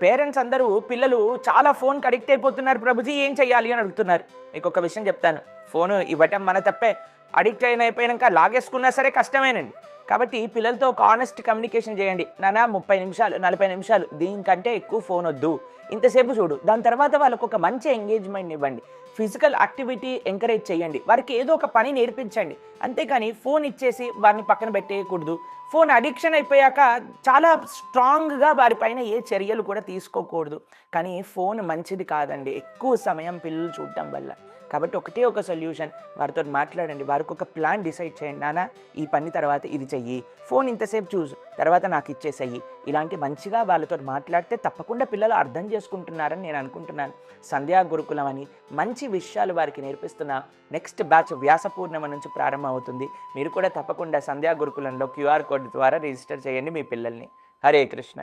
Parents అందరూ పిల్లలు చాలా ఫోన్‌కి అడిక్ట్ అయిపోతున్నారు ప్రభుజీ ఏం చేయాలి అని అడుగుతున్నారు. మీకొక విషయం చెప్తాను. ఫోను ఇవ్వటం మన తప్పే. అడిక్ట్ అయిపోయినాక లాగేసుకున్నా సరే కష్టమేనండి. కాబట్టి పిల్లలతో ఒక హానెస్ట్ కమ్యూనికేషన్ చేయండి. నాన్న 30 నిమిషాలు, 40 నిమిషాలు దీనికంటే ఎక్కువ ఫోనొద్దు. ఇంతసేపు చూడు. దాని తర్వాత వాళ్ళకొక మంచి ఎంగేజ్‌మెంట్ ఇవ్వండి. ఫిజికల్ యాక్టివిటీ ఎంకరేజ్ చేయండి. వారికి ఏదో ఒక పని నేర్పించండి. అంతేకాని ఫోన్ ఇచ్చేసి వారిని పక్కన పెట్టేయకూడదు. ఫోన్ అడిక్షన్ అయిపోయాక చాలా స్ట్రాంగ్‌గా వారిపైన ఏ చర్యలు కూడా తీసుకోకూడదు. కానీ ఫోన్ మంచిది కాదండి. ఎక్కువ సమయం పిల్లలు చూడటం వల్ల. కాబట్టి ఒకటే ఒక సొల్యూషన్ వారితోటి మాట్లాడండి. వారికొక ప్లాన్ డిసైడ్ చేయండి. నాన్న ఈ పని తర్వాత ఇది చెయ్యి. ఫోన్ ఇంతసేపు చూసు. తర్వాత నాకిచ్చేసేయి. ఇలాంటి మంచిగా వాళ్ళతోటి మాట్లాడితే తప్పకుండా పిల్లలు అర్థం చేసుకుంటున్నారని నేను అనుకుంటున్నాను. సంధ్యా గురుకులం అని మంచి విషయాలు వారికి నేర్పిస్తున్న నెక్స్ట్ బ్యాచ్ వ్యాస పూర్ణిమ నుంచి ప్రారంభమవుతుంది. మీరు కూడా తప్పకుండా సంధ్యా గురుకులంలో క్యూఆర్ కోడ్ ద్వారా రిజిస్టర్ చేయండి మీ పిల్లల్ని. హరే కృష్ణ.